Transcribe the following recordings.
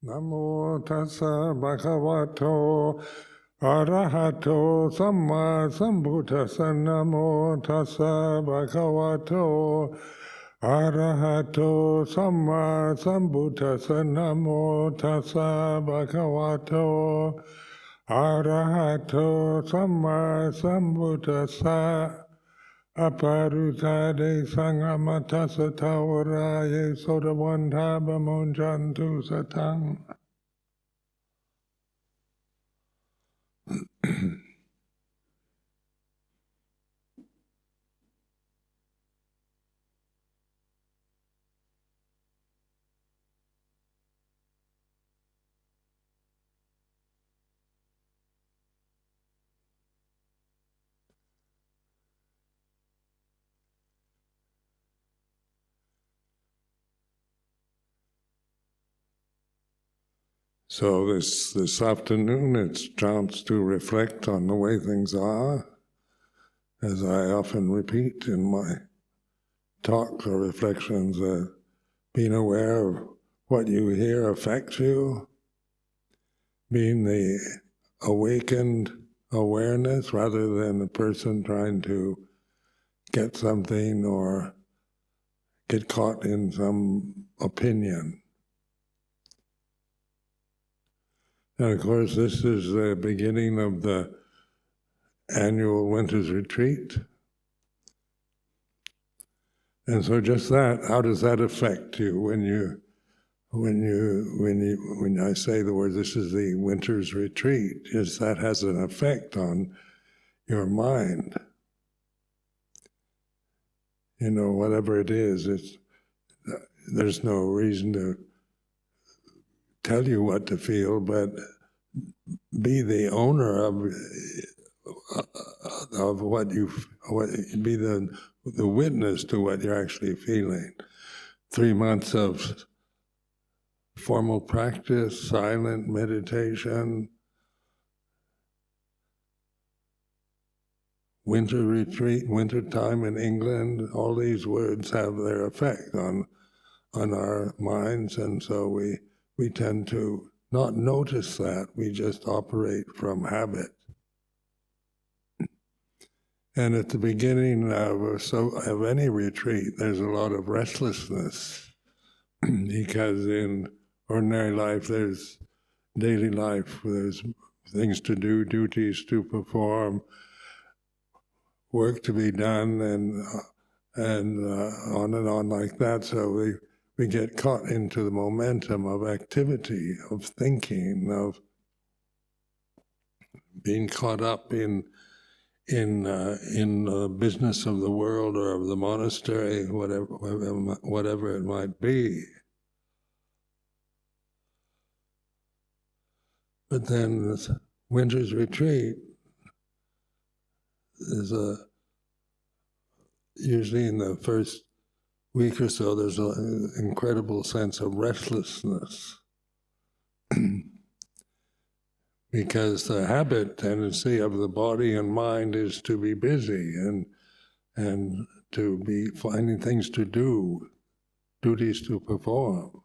Namo tassa bhagavato arahato samma sambuddhassa. Namo tassa bhagavato arahato samma sambuddhassa. Namo tassa bhagavato arahato samma sambuddhassa. Aparutade sangamatasa tawaraye sodavantaba monjantu satang. So this afternoon it's a chance to reflect on the way things are, as I often repeat in my talks or reflections, being aware of what you hear affects you, being the awakened awareness rather than a person trying to get something or get caught in some opinion. And of course, this is the beginning of the annual Winter's Retreat. And so just that, how does that affect you when I say the word, this is the Winter's Retreat? Yes, that has an effect on your mind. You know, whatever it is, there's no reason to tell you what to feel, but be the owner of what be the witness to what you're actually feeling. 3 months of formal practice, silent meditation, winter retreat, winter time in England, all these words have their effect on our minds, and so we tend to not notice that, we just operate from habit. And at the beginning of any retreat, there's a lot of restlessness, because in ordinary life, there's daily life, there's things to do, duties to perform, work to be done, and on like that. So we get caught into the momentum of activity, of thinking, of being caught up in the business of the world or of the monastery, whatever it might be. But then this Winter's Retreat is usually in the first week or so, there's an incredible sense of restlessness. Because the habit tendency of the body and mind is to be busy and to be finding things to do, duties to perform.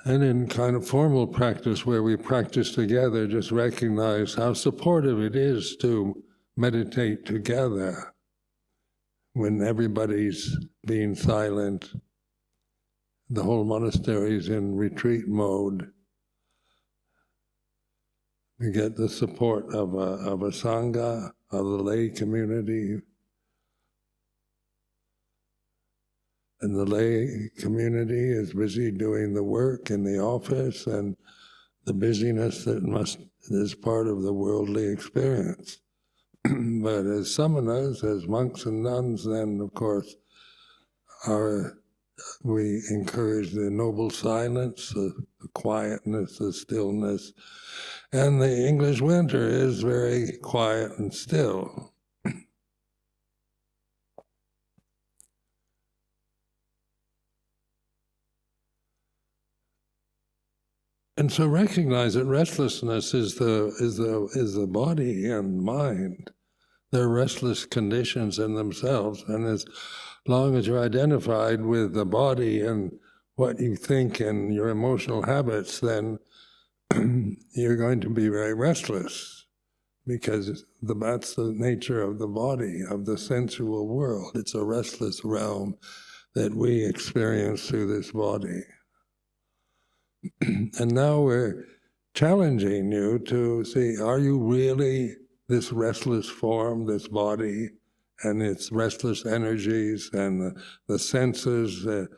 And in kind of formal practice where we practice together, just recognize how supportive it is to meditate together when everybody's being silent. The whole monastery is in retreat mode. We get the support of a sangha, of the lay community. And the lay community is busy doing the work in the office and the busyness that is part of the worldly experience. But as samanas, as monks and nuns, then of course we encourage the noble silence, the quietness, the stillness. And the English winter is very quiet and still. And so recognize that restlessness is the body and mind. They're restless conditions in themselves, and as long as you're identified with the body and what you think and your emotional habits, then you're going to be very restless, because that's the nature of the body, of the sensual world. It's a restless realm that we experience through this body. And now we're challenging you to see, are you really this restless form, this body, and its restless energies, and the senses, the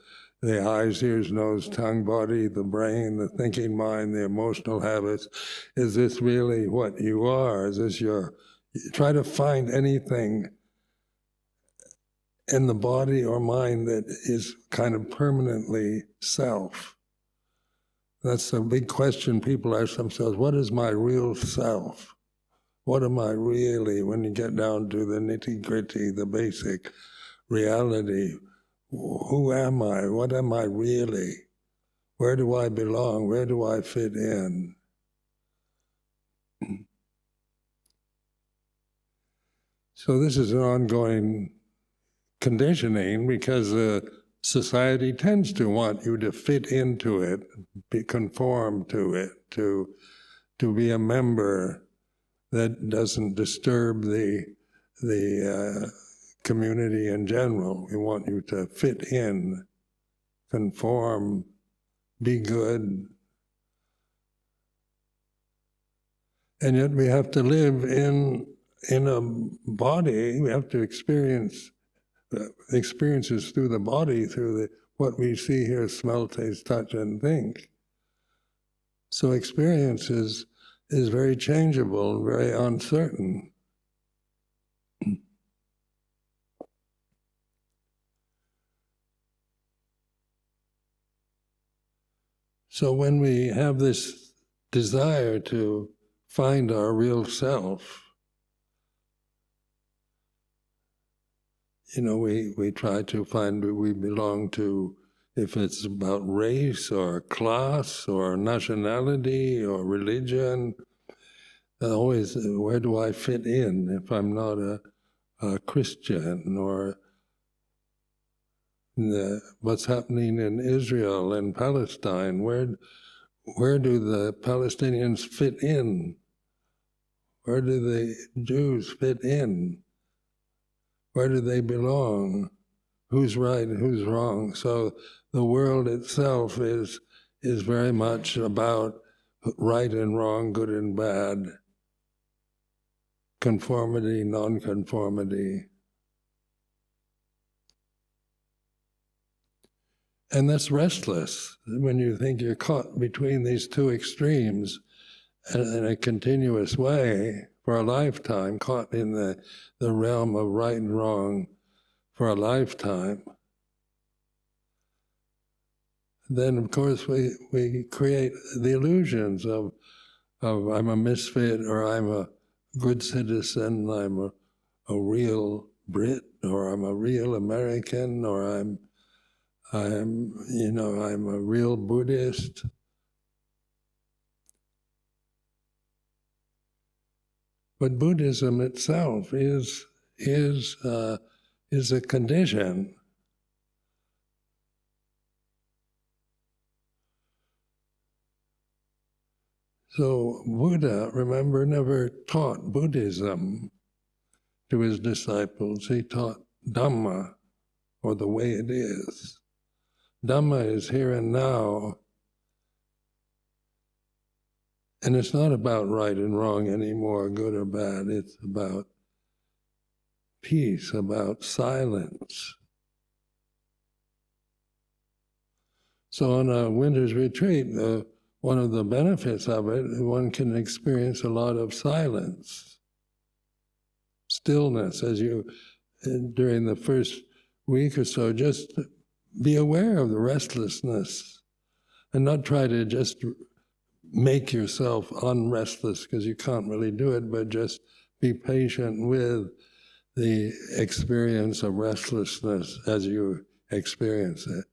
eyes, ears, nose, tongue, body, the brain, the thinking mind, the emotional habits? Is this really what you are? Is this your... Try to find anything in the body or mind that is kind of permanently self. That's a big question people ask themselves. What is my real self? What am I really, when you get down to the nitty-gritty, the basic reality? Who am I? What am I really? Where do I belong? Where do I fit in? So this is an ongoing conditioning, because society tends to want you to fit into it, conform to it, to be a member that doesn't disturb the community in general. We want you to fit in, conform, be good. And yet we have to live in a body. We have to experience experiences through the body, through what we see, hear, smell, taste, touch, and think. So experience is very changeable and very uncertain. So when we have this desire to find our real self, we try to find who we belong to, if it's about race or class or nationality or religion. Always, where do I fit in if I'm not a Christian? Or what's happening in Israel and Palestine? Where do the Palestinians fit in? Where do the Jews fit in? Where do they belong? Who's right and who's wrong? So the world itself is very much about right and wrong, good and bad, conformity, non-conformity. And that's restless when you think you're caught between these two extremes in a continuous way for a lifetime, caught in the realm of right and wrong for a lifetime. Then, of course, we create the illusions of I'm a misfit, or I'm a good citizen, I'm a real Brit, or I'm a real American, or I'm a real Buddhist. But Buddhism itself is a condition. So Buddha, remember, never taught Buddhism to his disciples. He taught Dhamma, or the way it is. Dhamma is here and now. And it's not about right and wrong anymore, good or bad. It's about peace, about silence. So on a winter's retreat, one of the benefits of it, one can experience a lot of silence, stillness, during the first week or so, just be aware of the restlessness and not try to just make yourself unrestless, because you can't really do it, but just be patient with the experience of restlessness as you experience it.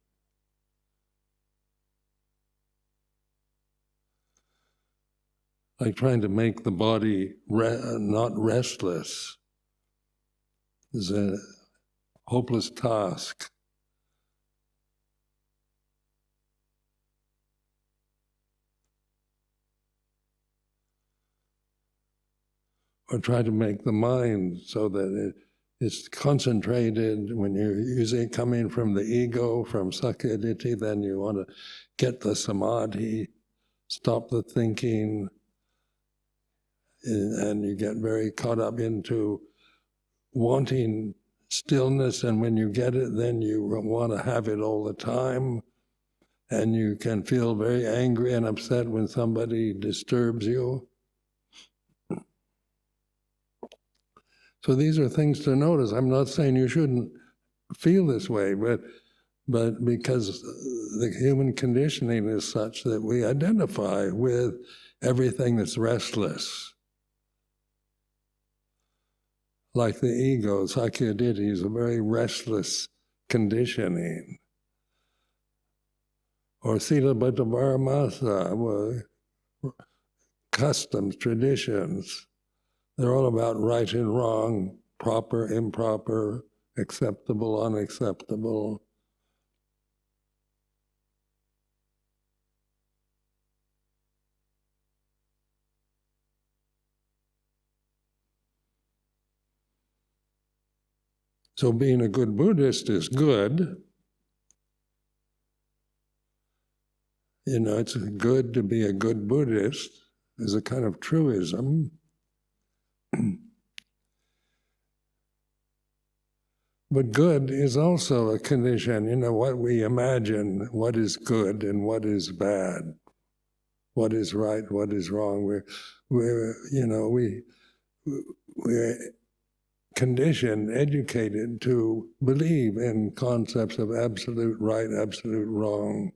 Like trying to make the body not restless is hopeless task. Or try to make the mind so that it's concentrated. When you're using coming from the ego, from sakkayaditthi, then you want to get the samadhi, stop the thinking, and you get very caught up into wanting stillness, and when you get it, then you want to have it all the time, and you can feel very angry and upset when somebody disturbs you. So these are things to notice. I'm not saying you shouldn't feel this way, but because the human conditioning is such that we identify with everything that's restless. Like the ego, sakkayaditthi is a very restless conditioning. Or sila bhatta paramasa, customs, traditions. They're all about right and wrong, proper, improper, acceptable, unacceptable. So being a good Buddhist is good. You know, it's good to be a good Buddhist, is a kind of truism. But good is also a condition, you know, what we imagine, what is good and what is bad, what is right, what is wrong. We're conditioned, educated to believe in concepts of absolute right, absolute wrong.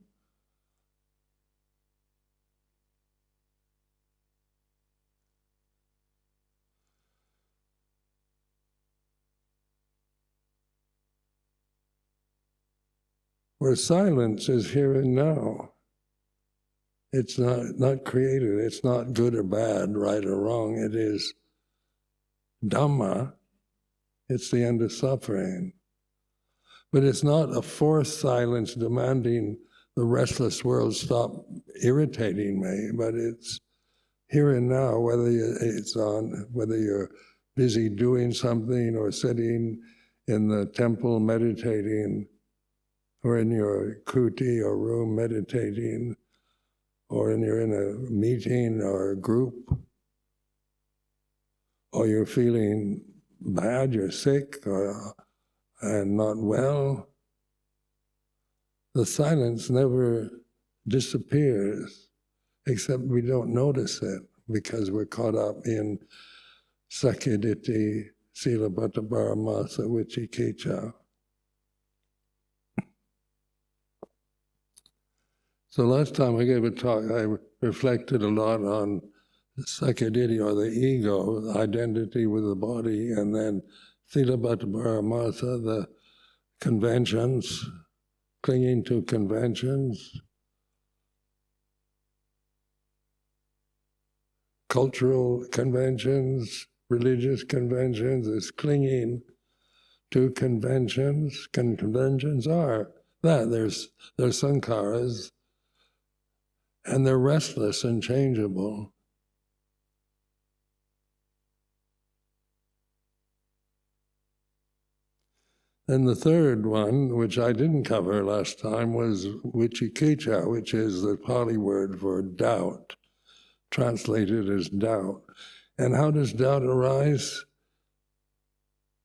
Where silence is here and now. It's not created, it's not good or bad, right or wrong, it is Dhamma, it's the end of suffering. But it's not a forced silence demanding the restless world stop irritating me, but it's here and now, whether you're busy doing something or sitting in the temple meditating, or in your kuti or room meditating, or you're in a meeting or a group, or you're feeling bad, you're sick and not well, the silence never disappears, except we don't notice it because we're caught up in sakkayaditthi, sila bhatta paramasa, vicikicca. So last time I gave a talk, I reflected a lot on sakkayaditthi, or the ego, the identity with the body, and then sila bhatta paramasa, the conventions, clinging to conventions, cultural conventions, religious conventions, is clinging to conventions. Conventions are that. There's sankharas, and they're restless and changeable. And the third one, which I didn't cover last time, was vicikicca, which is the Pali word for doubt, translated as doubt. And how does doubt arise?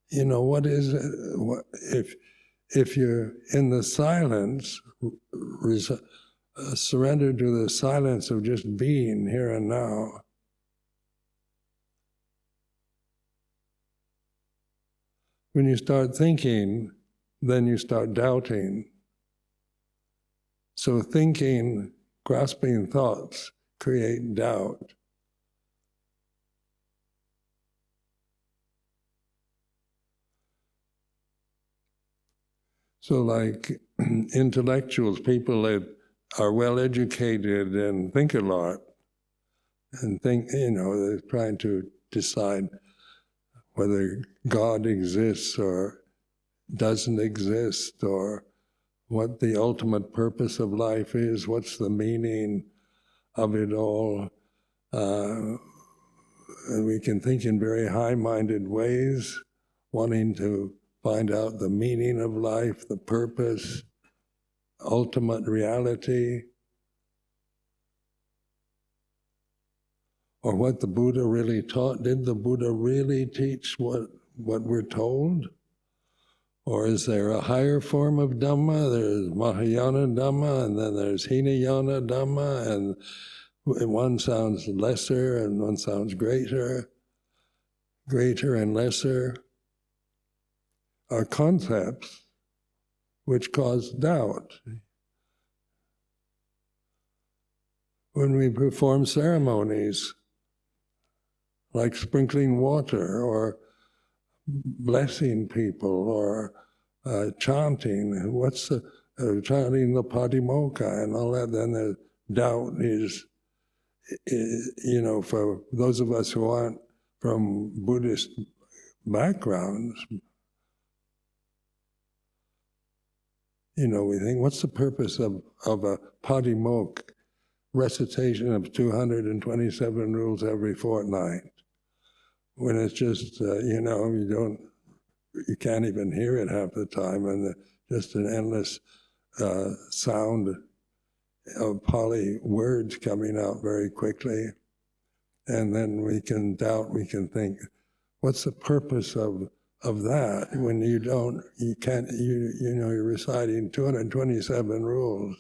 You know, what is it? If you're in the silence, surrender to the silence of just being here and now. When you start thinking, then you start doubting. So thinking, grasping thoughts create doubt. So like intellectuals, people that are well educated and think a lot, and think, you know, they're trying to decide whether God exists or doesn't exist, or what the ultimate purpose of life is, what's the meaning of it all. And we can think in very high-minded ways, wanting to find out the meaning of life, the purpose, ultimate reality, or what the Buddha really taught. Did the Buddha really teach what we're told? Or is there a higher form of Dhamma? There's Mahayana Dhamma, and then there's Hinayana Dhamma, and one sounds lesser and one sounds greater. Greater and lesser are concepts which cause doubt. When we perform ceremonies, like sprinkling water, or blessing people, or chanting, what's the chanting the Patimokkha and all that, then the doubt is, for those of us who aren't from Buddhist backgrounds, we think, what's the purpose of a Patimokkha recitation of 227 rules every fortnight? When it's just, you can't even hear it half the time, and just an endless sound of Pali words coming out very quickly. And then we can doubt, we can think, what's the purpose of that when you're reciting 227 rules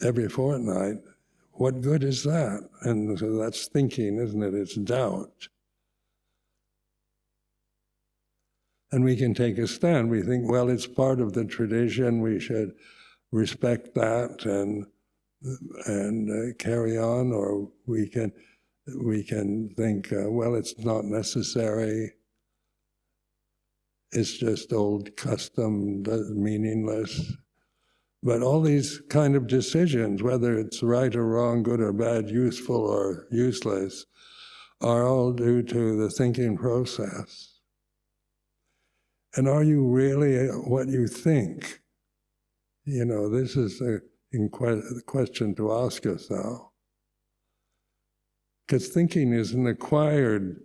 every fortnight? What good is that? And so that's thinking, isn't it? It's doubt. And we can take a stand. We think, well, it's part of the tradition. We should respect that and carry on. Or we can think, well, it's not necessary. It's just old custom, meaningless. But all these kind of decisions, whether it's right or wrong, good or bad, useful or useless, are all due to the thinking process. And are you really what you think? This is the question to ask us now. Because thinking is an acquired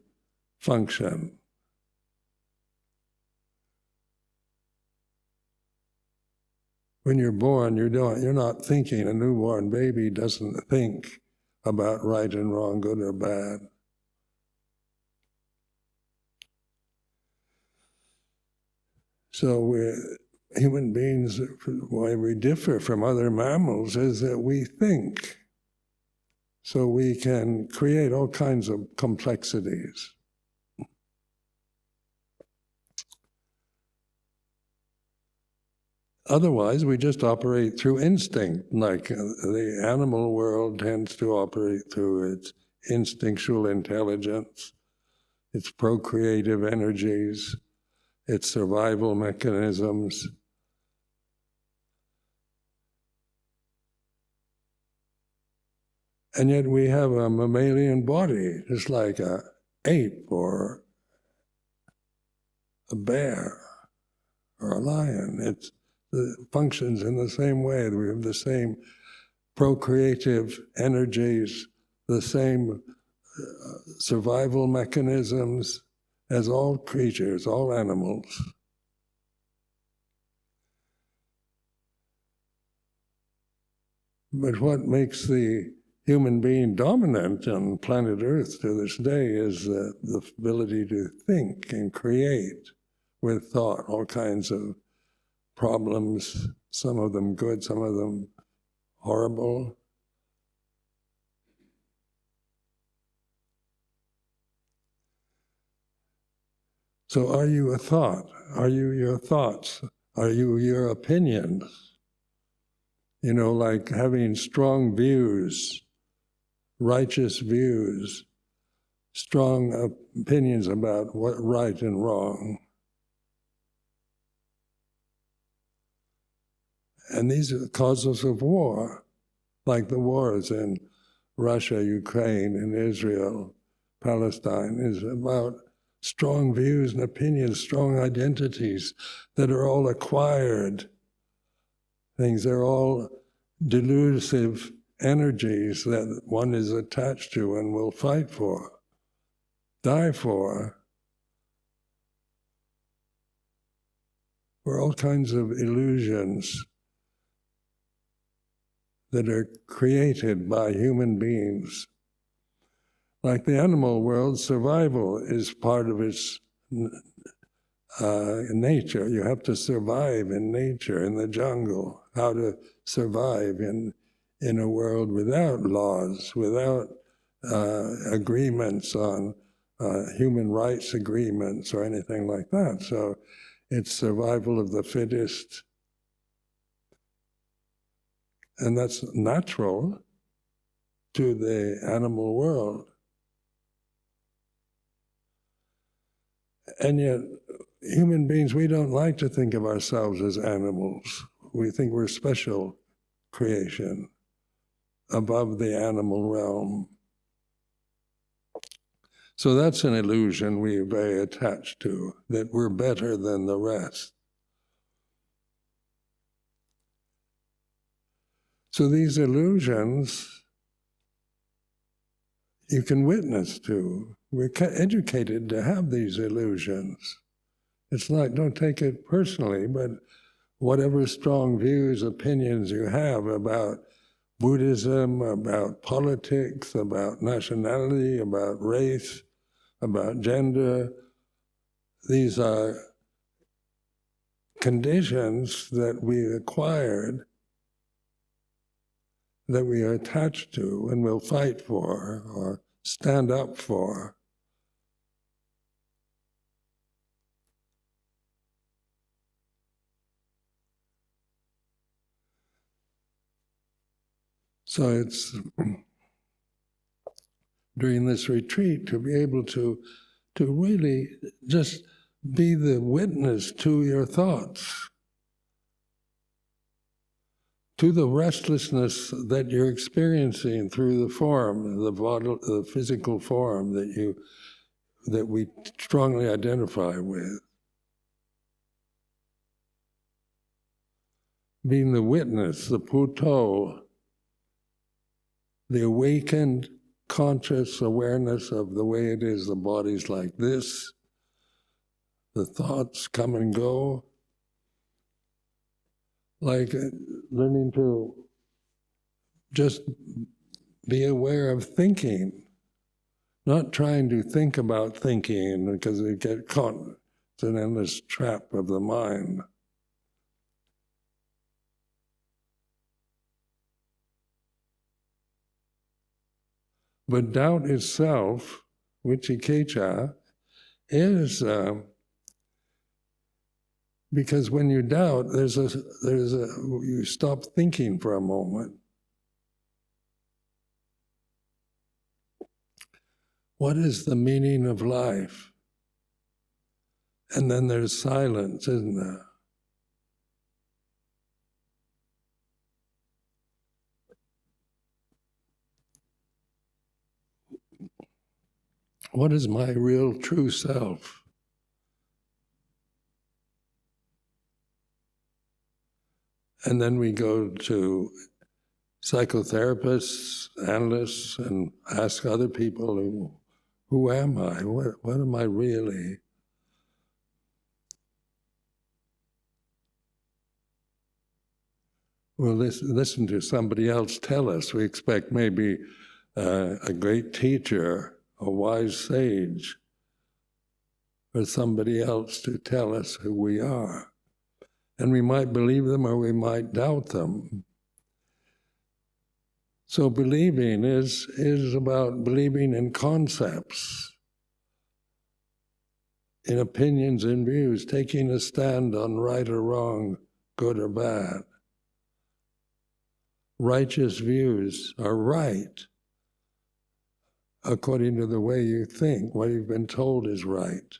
function. When you're born, you're not thinking. A newborn baby doesn't think about right and wrong, good or bad. So human beings, why we differ from other mammals is that we think. So we can create all kinds of complexities. Otherwise, we just operate through instinct, like the animal world tends to operate through its instinctual intelligence, its procreative energies, its survival mechanisms. And yet we have a mammalian body, just like an ape or a bear or a lion. It functions in the same way. We have the same procreative energies, the same survival mechanisms as all creatures, all animals. But what makes the human being dominant on planet Earth to this day is the ability to think and create with thought all kinds of problems, some of them good, some of them horrible. So are you a thought? Are you your thoughts? Are you your opinions? Like having strong views, righteous views, strong opinions about what right and wrong. And these are causes of war, like the wars in Russia, Ukraine, and Israel, Palestine, is about strong views and opinions, strong identities that are all acquired things. They're all delusive energies that one is attached to and will fight for, die for. For all kinds of illusions that are created by human beings. Like the animal world, survival is part of its nature. You have to survive in nature, in the jungle. How to survive in a world without laws, without agreements on human rights agreements or anything like that. So it's survival of the fittest. And that's natural to the animal world. And yet, human beings, we don't like to think of ourselves as animals. We think we're special creation above the animal realm. So that's an illusion we're very attached to, that we're better than the rest. So these illusions you can witness to. We're educated to have these illusions. It's like, don't take it personally, but whatever strong views, opinions you have about Buddhism, about politics, about nationality, about race, about gender, these are conditions that we acquired, that we are attached to and will fight for or stand up for. So it's during this retreat to be able to really just be the witness to your thoughts, to the restlessness that you're experiencing through the form, the physical form that we strongly identify with. Being the witness, the Puto, the awakened conscious awareness of the way it is, the body's like this, the thoughts come and go, like learning to just be aware of thinking, not trying to think about thinking because you get caught. It's an endless trap of the mind. But doubt itself, vicikiccha, is because when you doubt, you stop thinking for a moment. What is the meaning of life? And then there's silence, isn't there? What is my real true self? And then we go to psychotherapists, analysts, and ask other people, who am I? What am I really? We'll listen to somebody else tell us. We expect maybe a great teacher, a wise sage, or somebody else to tell us who we are. And we might believe them or we might doubt them. So believing is about believing in concepts, in opinions and views, taking a stand on right or wrong, good or bad. Righteous views are right according to the way you think, what you've been told is right.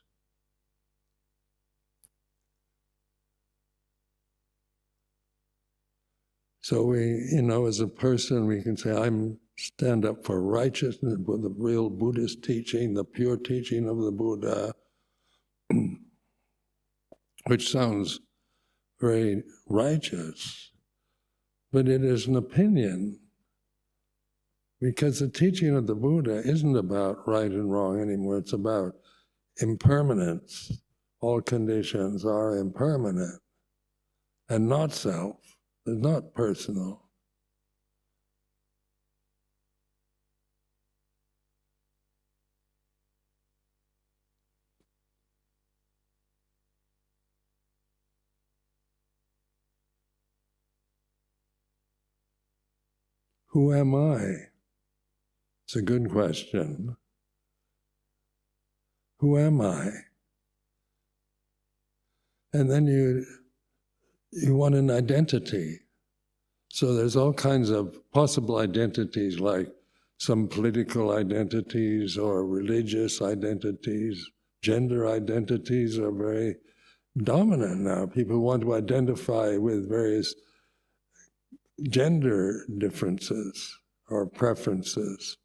So we, as a person, we can say, I'm stand up for righteousness with the real Buddhist teaching, the pure teaching of the Buddha, which sounds very righteous, but it is an opinion, because the teaching of the Buddha isn't about right and wrong anymore. It's about impermanence. All conditions are impermanent and not self. It's not personal. Who am I? It's a good question. Who am I? And then you want an identity. So there's all kinds of possible identities, like some political identities or religious identities. Gender identities are very dominant now. People want to identify with various gender differences or preferences.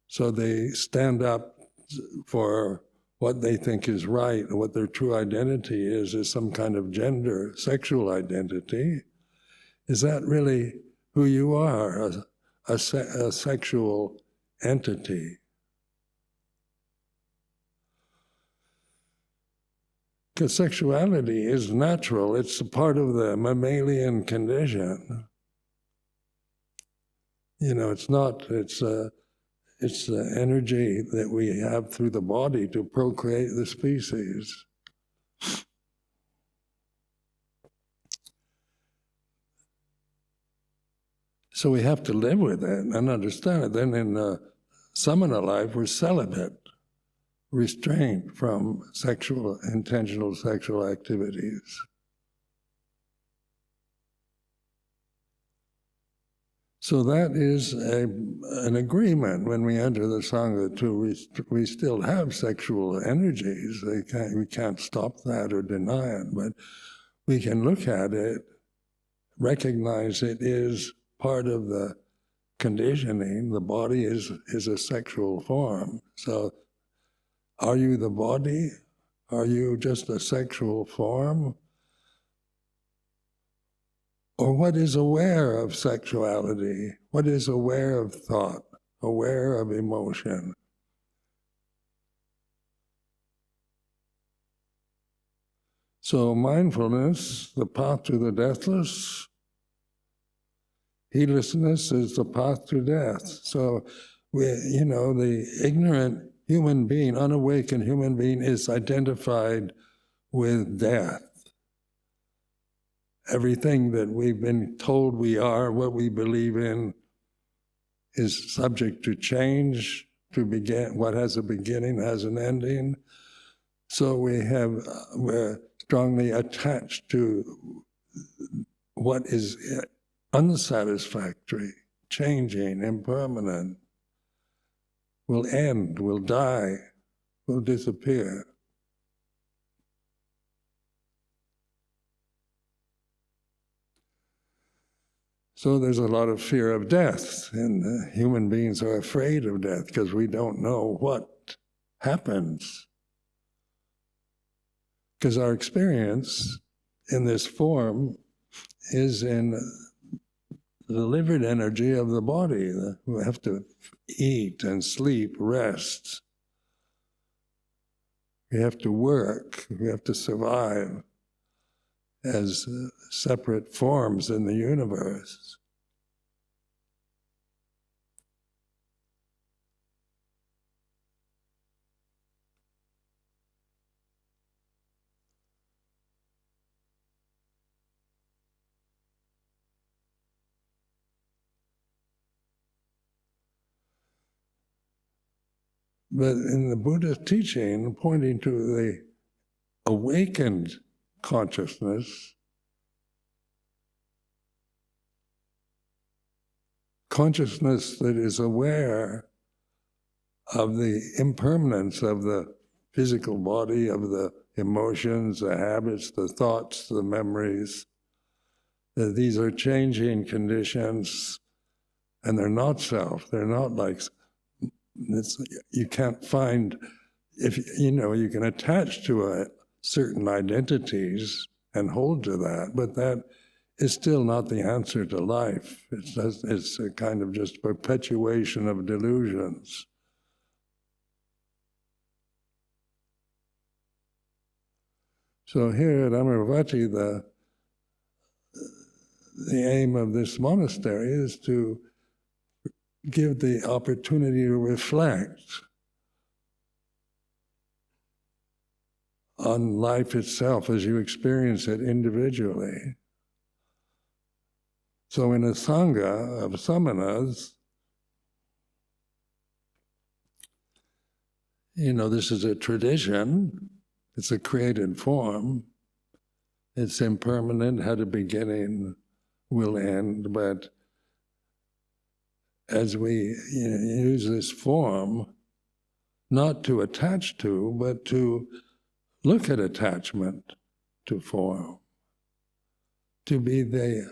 So they stand up for what they think is right, and what their true identity is some kind of gender, sexual identity. Is that really who you are, a sexual entity? Because sexuality is natural. It's a part of the mammalian condition. You know, it's the energy that we have through the body to procreate the species. So we have to live with it and understand it. Then in samana life, we're celibate, restrained from intentional sexual activities. So that is an agreement when we enter the Sangha too. We still have sexual energies. We can't stop that or deny it, but we can look at it, recognize it is part of the conditioning. The body is a sexual form. So are you the body? Are you just a sexual form? Or what is aware of sexuality? What is aware of thought? Aware of emotion? So mindfulness, the path to the deathless. Heedlessness is the path to death. So, the ignorant human being, unawakened human being, is identified with death. Everything that we've been told we are, what we believe in, is subject to change. What has a beginning has an ending. So we're strongly attached to what is unsatisfactory, changing, impermanent, will end, will die, will disappear. So there's a lot of fear of death, and human beings are afraid of death because we don't know what happens. Because our experience in this form is in the delivered energy of the body. We have to eat and sleep, rest. We have to work, we have to survive as separate forms in the universe. But in the Buddhist teaching, pointing to the awakened consciousness that is aware of the impermanence of the physical body, of the emotions, the habits, the thoughts, the memories, that these are changing conditions and they're not self, they're not like, you can't find if you can attach to certain identities and hold to that, but that is still not the answer to life. It's a kind of just perpetuation of delusions. So here at Amaravati, the aim of this monastery is to give the opportunity to reflect on life itself as you experience it individually. So in a sangha of samanas, this is a tradition, it's a created form, it's impermanent, had a beginning, will end, but as we use this form, not to attach to, but to look at attachment to form, to be the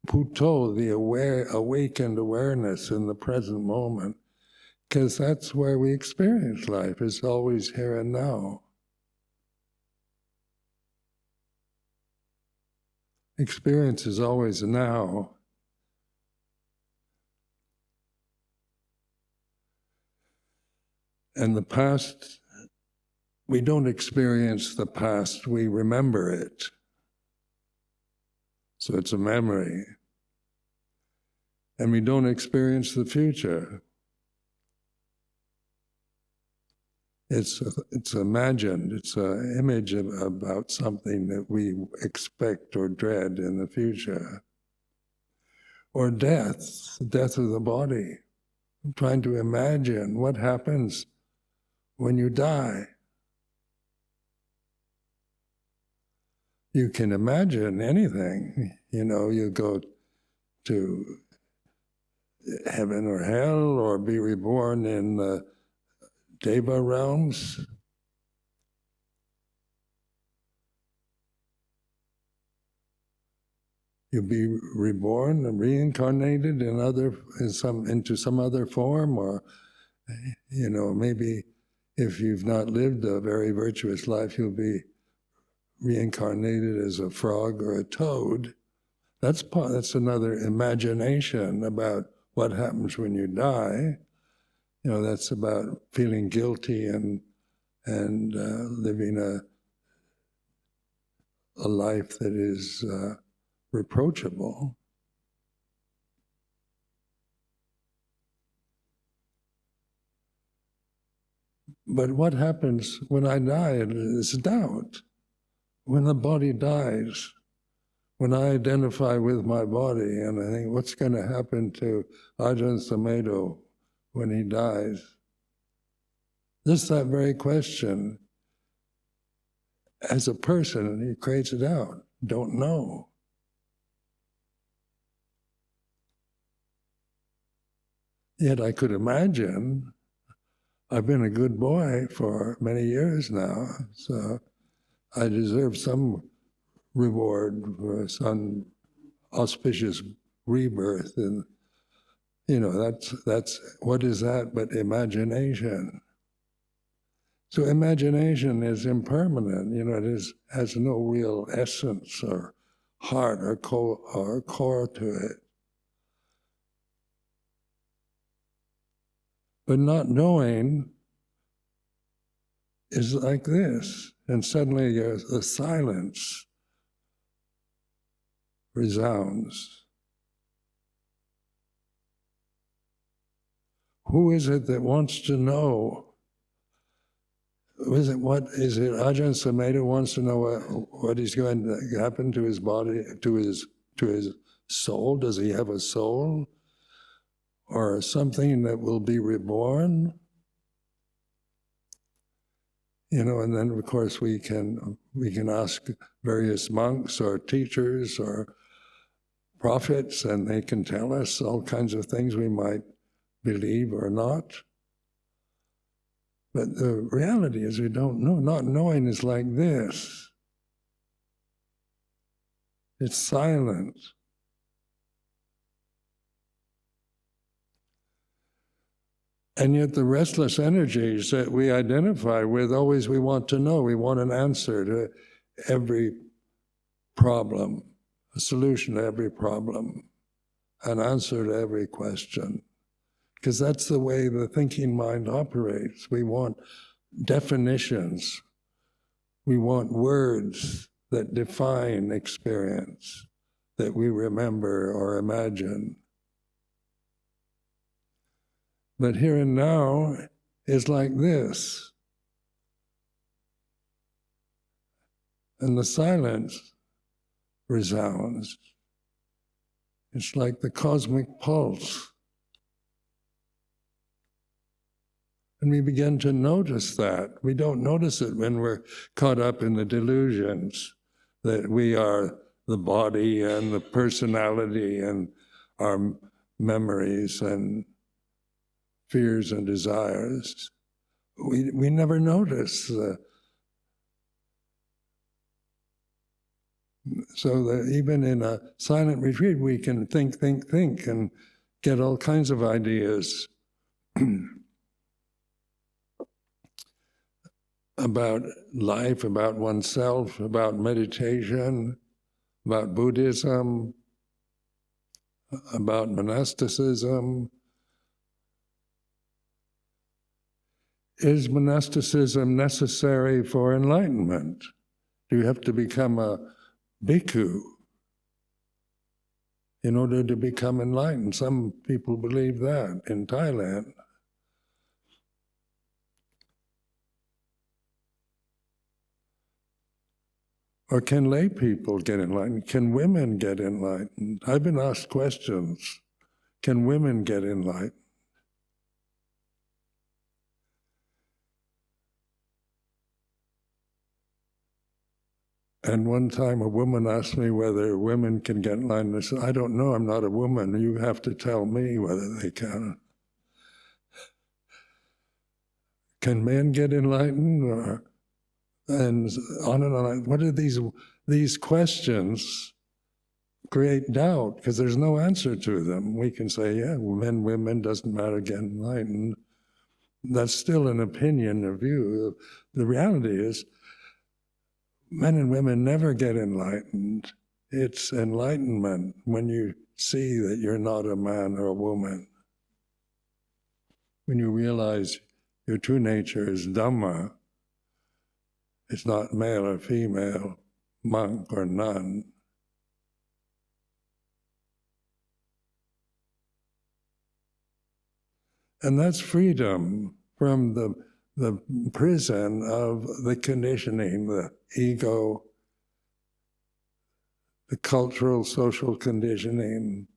Puto, the awakened awareness in the present moment, because that's where we experience life. It's always here and now. Experience is always now. And the past, we don't experience the past, we remember it. So it's a memory. And we don't experience the future. It's imagined, it's an image about something that we expect or dread in the future. Or death, the death of the body. I'm trying to imagine what happens when you die. You can imagine anything. You go to heaven or hell, or be reborn in the Deva realms. You'll be reborn and reincarnated into some other form, or maybe if you've not lived a very virtuous life, you'll be reincarnated as a frog or a toad. That's another imagination about what happens when you die. That's about feeling guilty and living a life that is reproachable. But what happens when I die is doubt. When the body dies, when I identify with my body and I think, what's going to happen to Ajahn Sumedho when he dies? Just that very question, as a person, he creates it out. Don't know. Yet I could imagine. I've been a good boy for many years now, so I deserve some reward for some auspicious rebirth. And that's what is that but imagination? So imagination is impermanent. It has no real essence or heart or core to it. But not knowing is like this, and suddenly the silence resounds. Who is it that wants to know? Is it Ajahn Sumedho wants to know what is going to happen to his body, to his soul? Does he have a soul? Or something that will be reborn? And then of course we can ask various monks or teachers or prophets, and they can tell us all kinds of things we might believe or not. But the reality is we don't know. Not knowing is like this. It's silent. And yet the restless energies that we identify with, always we want to know, we want an answer to every problem, a solution to every problem, an answer to every question. Because that's the way the thinking mind operates. We want definitions. We want words that define experience, that we remember or imagine. But here and now is like this. And the silence resounds. It's like the cosmic pulse. And we begin to notice that. We don't notice it when we're caught up in the delusions that we are the body and the personality and our memories and fears and desires. We never notice. So that even in a silent retreat, we can think, and get all kinds of ideas about life, about oneself, about meditation, about Buddhism, about monasticism. Is monasticism necessary for enlightenment? Do you have to become a bhikkhu in order to become enlightened? Some people believe that in Thailand. Or can lay people get enlightened? Can women get enlightened? I've been asked questions. Can women get enlightened? And one time a woman asked me whether women can get enlightened. I said, I don't know, I'm not a woman. You have to tell me whether they can. Can men get enlightened? And on and on. What are these questions create doubt, because there's no answer to them. We can say, yeah, men, women, doesn't matter, get enlightened. That's still an opinion, a view. The reality is, men and women never get enlightened. It's enlightenment when you see that you're not a man or a woman. When you realize your true nature is Dhamma, it's not male or female, monk or nun. And that's freedom from the prison of the conditioning, the ego, the cultural, social conditioning,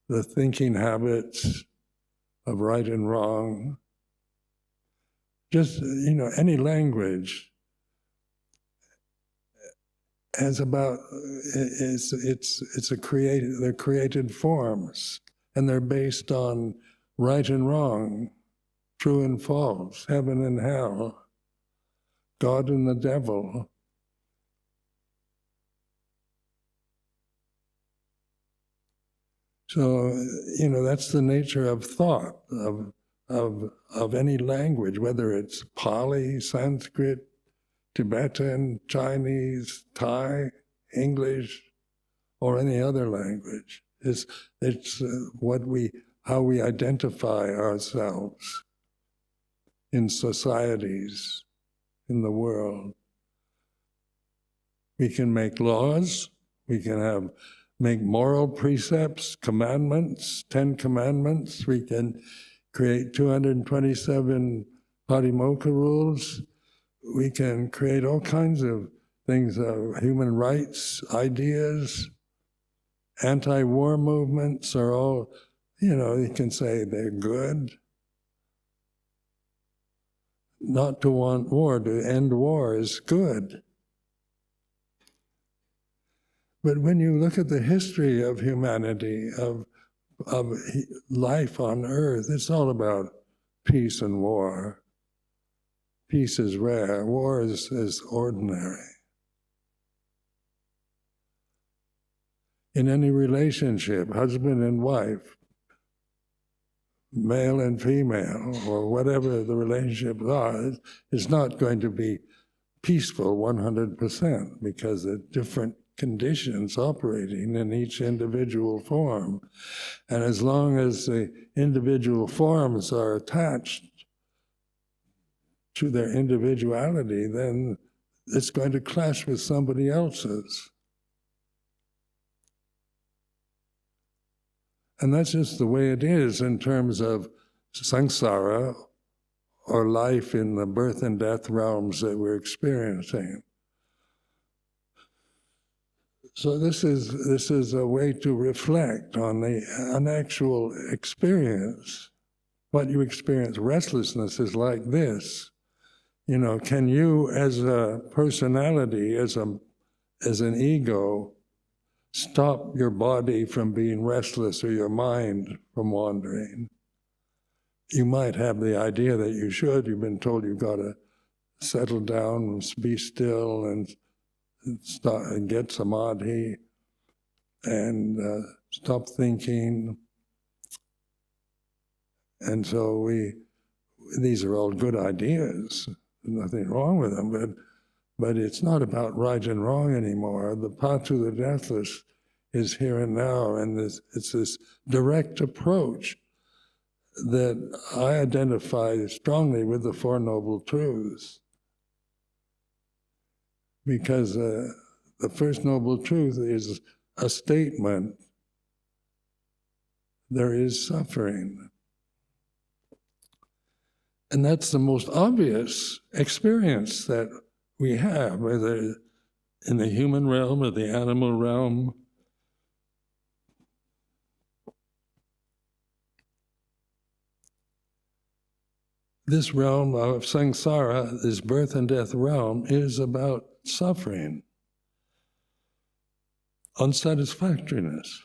the thinking habits of right and wrong. Just, any language has about, they're created forms, and they're based on right and wrong, true and false, heaven and hell, God and the devil. So, that's the nature of thought, of any language, whether it's Pali, Sanskrit, Tibetan, Chinese, Thai, English, or any other language. It's how we identify ourselves in societies, in the world. We can make laws, we can make moral precepts, commandments, 10 commandments, we can create 227 Patimokkha rules, we can create all kinds of things, human rights, ideas, anti-war movements are all, you can say they're good. Not to want war, to end war is good. But when you look at the history of humanity, of life on earth, it's all about peace and war. Peace is rare, war is ordinary. In any relationship, husband and wife, male and female, or whatever the relationships are, it's not going to be peaceful 100% because there are different conditions operating in each individual form. And as long as the individual forms are attached to their individuality, then it's going to clash with somebody else's. And that's just the way it is in terms of samsara, or life in the birth and death realms that we're experiencing. So this is a way to reflect on an actual experience. What you experience, restlessness, is like this. You know, can you, as a personality, as an ego, stop your body from being restless or your mind from wandering? You might have the idea that you should. You've been told you've got to settle down and be still and start and get samadhi and stop thinking. And so these are all good ideas. Nothing wrong with them, but it's not about right and wrong anymore. The path to the deathless is here and now, and it's this direct approach that I identify strongly with the Four Noble Truths. Because the First Noble Truth is a statement: there is suffering. And that's the most obvious experience that we have, whether in the human realm or the animal realm. This realm of samsara, this birth and death realm, is about suffering, unsatisfactoriness,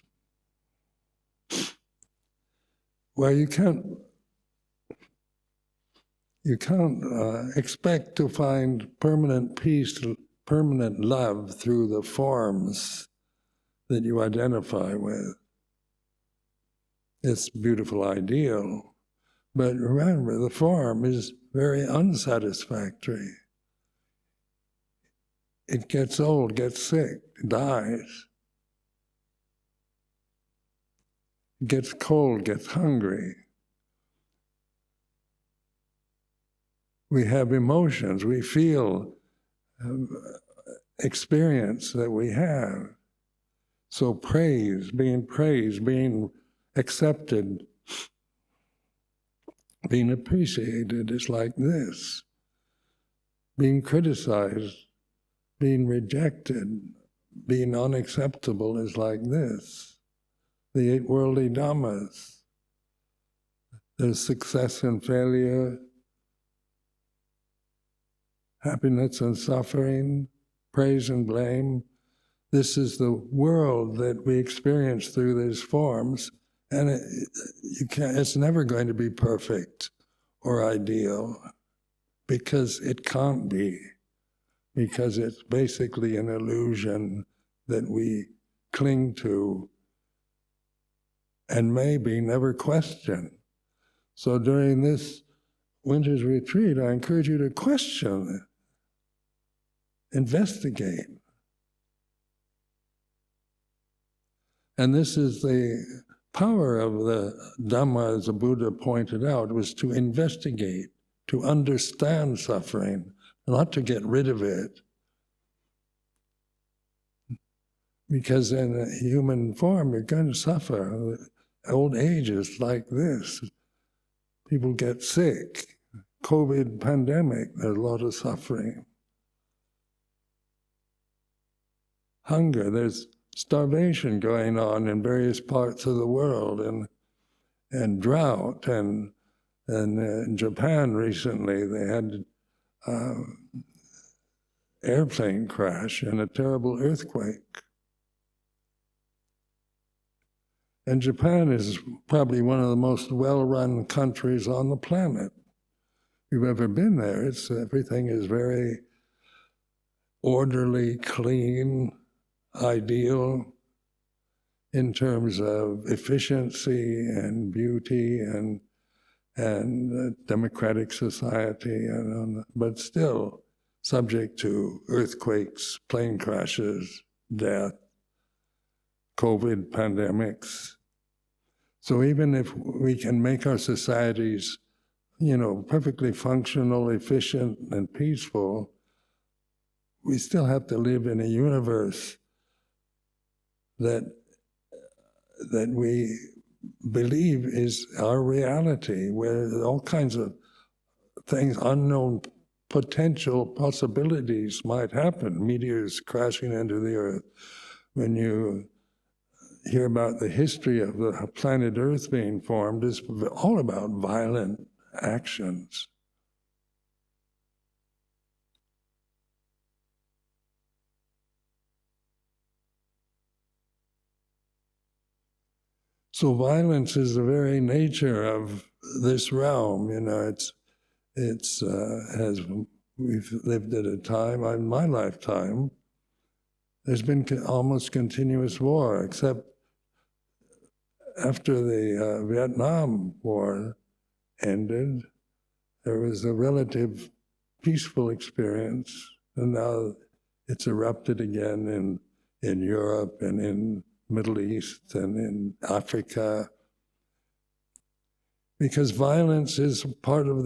where you can't expect to find permanent peace, permanent love through the forms that you identify with. It's a beautiful ideal. But remember, the form is very unsatisfactory. It gets old, gets sick, dies. It gets cold, gets hungry. We have emotions, we feel experience that we have. So being accepted, being appreciated is like this. Being criticized, being rejected, being unacceptable is like this. The 8 worldly Dhammas. There's success and failure, happiness and suffering, praise and blame. This is the world that we experience through these forms. And it's never going to be perfect or ideal, because it can't be, because it's basically an illusion that we cling to and maybe never question. So during this winter's retreat, I encourage you to question, investigate. And this is the power of the Dhamma, as the Buddha pointed out, was to investigate, to understand suffering, not to get rid of it. Because in a human form, you're going to suffer. Old age is like this. People get sick. COVID pandemic, there's a lot of suffering. Hunger, there's starvation going on in various parts of the world, and drought, and in Japan recently they had airplane crash and a terrible earthquake. And Japan is probably one of the most well-run countries on the planet. If you've ever been there, everything is very orderly, clean, ideal in terms of efficiency and beauty and and a democratic society, but still subject to earthquakes, plane crashes, death, COVID pandemics. So even if we can make our societies, perfectly functional, efficient, and peaceful, we still have to live in a universe that we believe is our reality, where all kinds of things, unknown potential possibilities might happen, meteors crashing into the earth. When you hear about the history of the planet Earth being formed, it's all about violent actions. So violence is the very nature of this realm. It's as we've lived at a time, in my lifetime, there's been almost continuous war, except after the Vietnam War ended, there was a relative peaceful experience, and now it's erupted again in Europe and in Middle East and in Africa, because violence is part of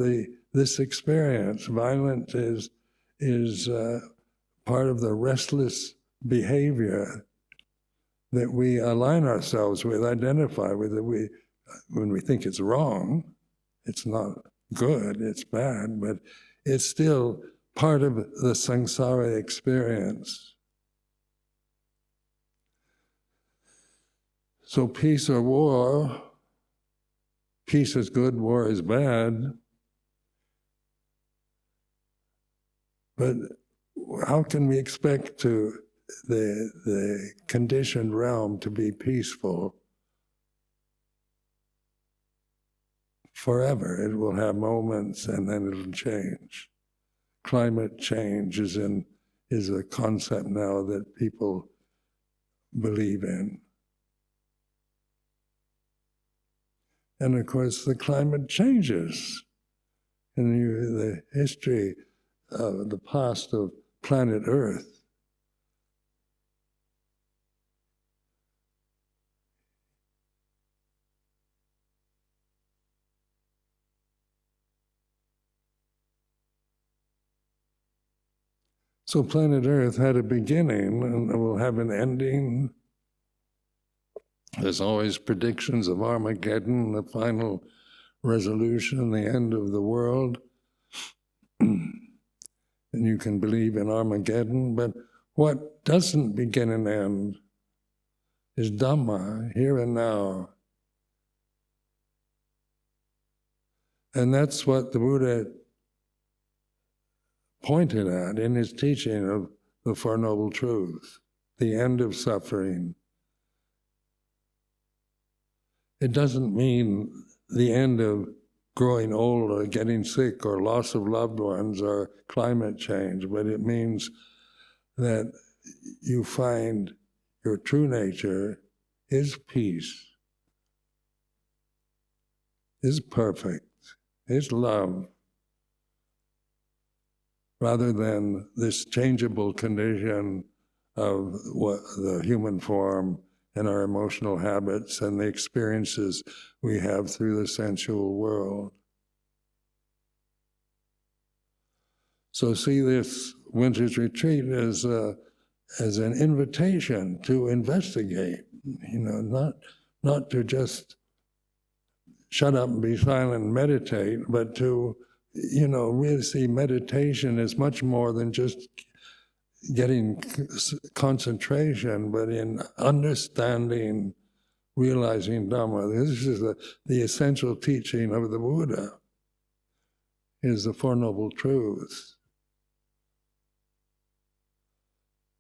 this experience. Violence is part of the restless behavior that we align ourselves with, identify with. When we think it's wrong, it's not good, it's bad, but it's still part of the samsara experience. So peace or war, peace is good, war is bad. But how can we expect the conditioned realm to be peaceful forever? It will have moments and then it'll change. Climate change is a concept now that people believe in. And of course, the climate changes. In the history of the past of planet Earth, so planet Earth had a beginning and will have an ending. There's always predictions of Armageddon, the final resolution, the end of the world. And you can believe in Armageddon, but what doesn't begin and end is Dhamma, here and now. And that's what the Buddha pointed at in his teaching of the Four Noble Truths, the end of suffering. It doesn't mean the end of growing old or getting sick or loss of loved ones or climate change, but it means that you find your true nature is peace, is perfect, is love, rather than this changeable condition of the human form and our emotional habits and the experiences we have through the sensual world. So see this winter's retreat as an invitation to investigate, not to just shut up and be silent and meditate, but to, really see meditation as much more than just getting concentration, but in understanding, realizing Dhamma. This is the essential teaching of the Buddha, is the Four Noble Truths.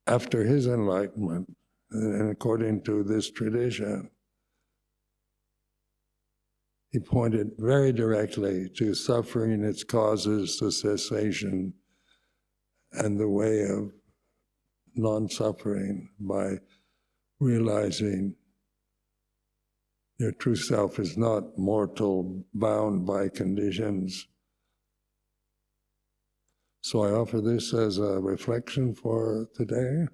After his enlightenment, and according to this tradition, he pointed very directly to suffering, its causes, the cessation, and the way of non-suffering by realizing Your true self is not mortal, bound by conditions. So I offer this as a reflection for today.